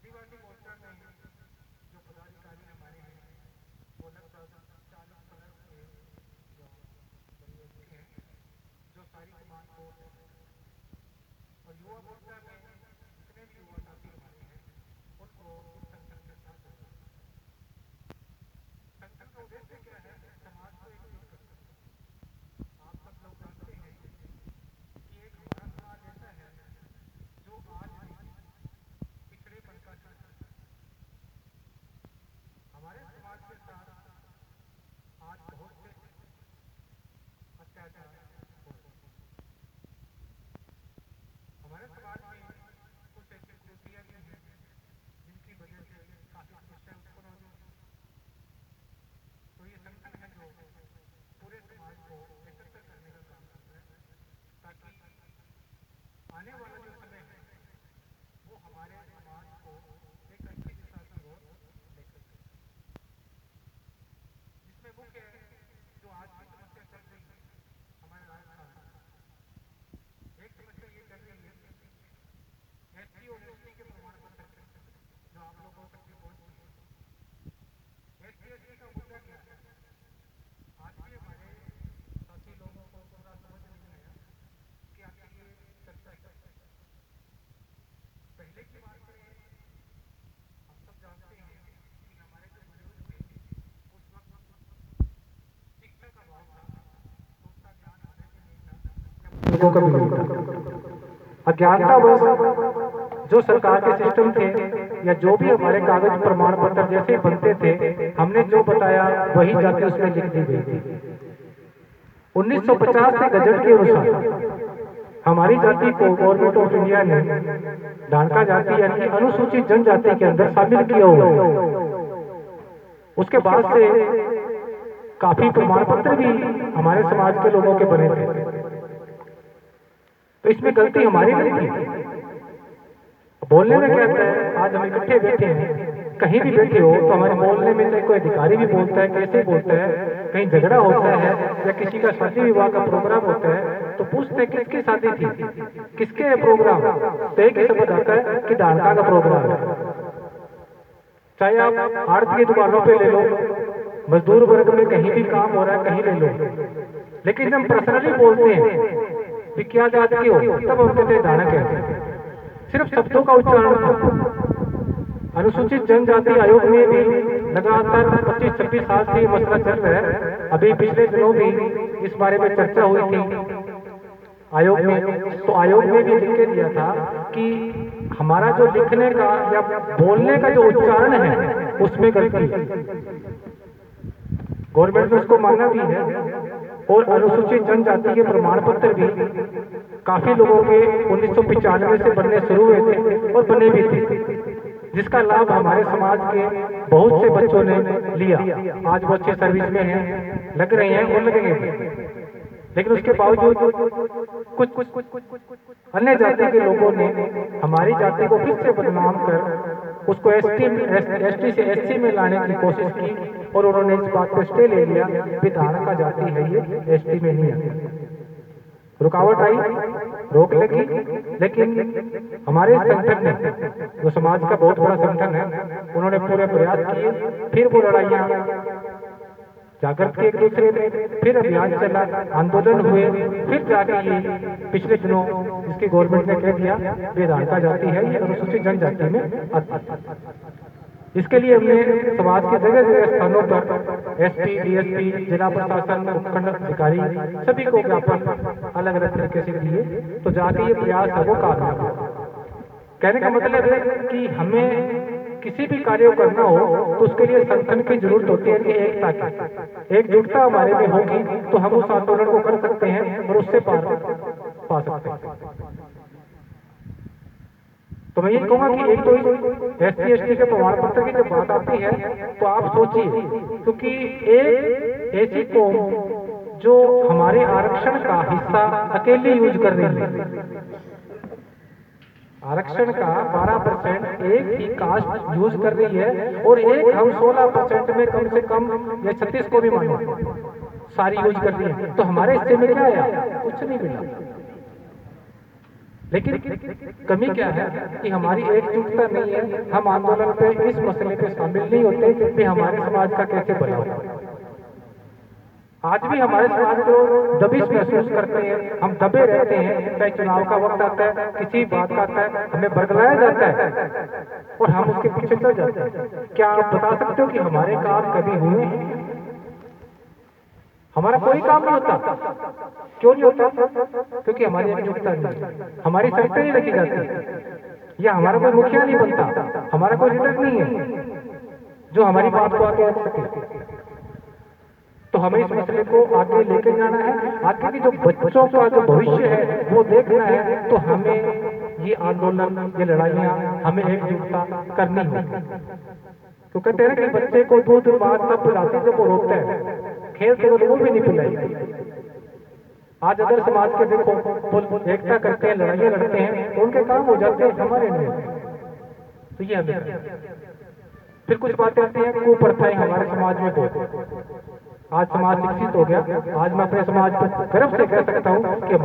आदिवासी मोर्चा में जो पदाधिकारी हमारे हैं वो लगभग 40 प्लस के जो बड़े व्यक्ति हैं जो सारी कमान को, और युवा मोर्चा में जितने भी युवा साथी हमारे हैं उनको इस संगठन के साथ जोड़ा। संगठन का उद्देश्य क्या है? समाज को एकजुट करना। आप सब लोग जानते हैं कि एक हमारा समाज ऐसा है जो आज भी पिछड़ेपन का शिकार है। हमारे समाज के साथ आज बहुत से अत्याचार हो रहे हैं। हमारे समाज में कुछ ऐसी कुरीतियां भी हैं जिनकी वजह से काफी समस्याएं उत्पन्न हो रही हैं। तो ये संगठन है जो पूरे समाज को एकत्र करने का काम करता है ताकि आने वाला जो समय है वो हमारे समाज को एक अच्छी दिशा की ओर लेकर चले। जिसमें मुख्य जो आज की समस्या चल रही है हमारे राजस्थान में, एक समस्या ये चल रही है एससी और एसटी के प्रमाण पत्र जो आप लोगों तक भी पहुंची है। एससी एसटी का मुद्दा क्या है? आज भी हमारे साथी लोगों को पूरा समझ नहीं आया कि आखिर ये चर्चा क्या है। पहले की बात करें, हम सब जानते हैं कि हमारे जो बुजुर्ग थे उस वक्त शिक्षा का अभाव था, तो उसका ज्ञान हमें भी नहीं था, लोगों का भी नहीं था। अज्ञानतावश जो सरकार के सिस्टम थे या जो भी हमारे कागज प्रमाण पत्र जैसे बनते थे, हमने जो बताया वही जाके उसमें लिख दी गई थी। 1950 के गजट के अनुसार हमारी जाति को गवर्नमेंट ऑफ इंडिया ने डांका जाति यानी अनुसूचित जनजाति के अंदर शामिल किया हुआ है। उसके बाद से काफी प्रमाण पत्र भी हमारे समाज के लोगों के बने थे। तो इसमें गलती हमारी नहीं थी। बोलने में क्या है, आज हम इकट्ठे बैठे हैं, कहीं भी बैठे हो तो हमारे बोलने में चाहे कोई अधिकारी भी बोलता है, कैसे बोलता है, कहीं झगड़ा होता है या किसी का शादी विवाह का प्रोग्राम होता है तो पूछते हैं किसकी शादी थी, किसके प्रोग्राम, तो एक ही शब्द आता है कि डांका का प्रोग्राम है। चाहे आप आड़त की दुकानों पे ले लो, मजदूर वर्ग में कहीं भी काम हो रहा है कहीं ले लो, लेकिन जब पर्सनली बोलते हैं कि क्या जात के हो तब हम कहते हैं डांका कहते हैं। सिर्फ शब्दों का उच्चारण था। अनुसूचित जनजाति आयोग में भी लगातार 25-26 साल से ये मसला चल रहा है। अभी पिछले दिनों भी इस बारे में चर्चा हुई थी आयोग में, तो आयोग में भी लिख के दिया था कि हमारा जो लिखने का या बोलने का जो उच्चारण है उसमें गलती है। गवर्नमेंट ने उसको माना भी है और अनुसूचित जनजाति के प्रमाण पत्र भी काफी लोगों के 1995 से बनने शुरू हुए थे और बने भी थे, जिसका लाभ हमारे समाज के बहुत से बच्चों ने लिया। आज वो अच्छे सर्विस में हैं, लग रहे हैं और लगेंगे। लेकिन उसके बावजूद कुछ अन्य जाति के लोगों ने हमारी जाति को फिर से बदनाम कर उसको एसटी से एससी में लाने की कोशिश की और उन्होंने इस बात को स्टे ले लिया कि डांका जाति है ये, एसटी में नहीं आती। रुकावट आई, रोक लगी, लेकिन हमारे संगठन ने, जो समाज का बहुत बड़ा संगठन है, उन्होंने पूरे प्रयास किए। फिर वो लड़ाइयाँ जागृत किए एक दूसरे में, फिर अभियान चला, आंदोलन हुए, फिर जाके ये पिछले दिनों इसकी गवर्नमेंट ने कह दिया ये डांका जाति है, ये अनुसूचित जनजाति में आती है। इसके लिए हमने समाज के जगह जगह स्थानों पर एसपी, डीएसपी, जिला प्रशासन, उपखंड अधिकारी सभी को ज्ञापन अलग अलग तरीके से दिए, तो जाके ये प्रयास है वो कामयाब हुआ। कहने का मतलब है कि हमें किसी भी कार्य करना हो तो उसके लिए संगठन की जरूरत होती है कि एकता की, एकजुटता हमारे में होगी तो हम उस आंदोलन को कर सकते हैं और उससे पार पा सकते हैं। तो मैं ये कहूँगा कि एक तो एससी एसटी के प्रमाण पत्र की जब बात आती है तो आप सोचिए, क्योंकि एक ऐसी कौम जो हमारे आरक्षण का हिस्सा अकेले यूज कर रही है, आरक्षण का 12% एक ही कास्ट यूज कर रही है और एक हम 16% में कम से कम या 36 को भी मानो सारी यूज कर रही है, तो हमारे हिस्से में क्या आया? कुछ नहीं मिला। लेकिन कमी क्या है कि हमारी एकजुटता नहीं है, हम आंदोलन पे इस मसले पे शामिल नहीं होते कि हमारे समाज का कैसे भला हो। आज भी हमारे समाज को दबिश महसूस करते हैं, हम दबे रहते हैं, चाहे चुनाव का वक्त आता है, किसी बात का आता है, हमें बरगलाया जाता है और हम उसके पीछे चल जाते हैं। क्या आप बता सकते हो कि हमारे काम कभी हुए हैं? हमारा कोई काम नहीं होता। क्यों नहीं होता? क्योंकि हमारी एकजुटता नहीं, हमारी शर्तें नहीं रखी जाती, या हमारा कोई मुखिया नहीं बनता, हमारा कोई लीडर नहीं है जो हमारी बात को आगे रख सके। तो हमें इस मसले को आगे लेके जाना है, आगे की जो बच्चों का जो भविष्य है वो देखना है। तो हमें ये आंदोलन, ये लड़ाइयाँ हमें एकजुटता करनी होगी। तो कहते हैं कि बच्चे को दूध माँ तब पिलाते जब वो रोता है, खेल के वो भी नहीं पिलाई। आज अगर समाज के देखो वो एकता करते हैं, लड़ाइयाँ लड़ते हैं, तो उनके काम हो जाते हैं, हमारे नहीं। तो ये हमें फिर कुछ बातें आती हैं, कुप्रथाएं हमारे समाज में बहुत। आज समाज विकसित हो गया। आज मैं अपने समाज पर गर्व से कह सकता हूँ कि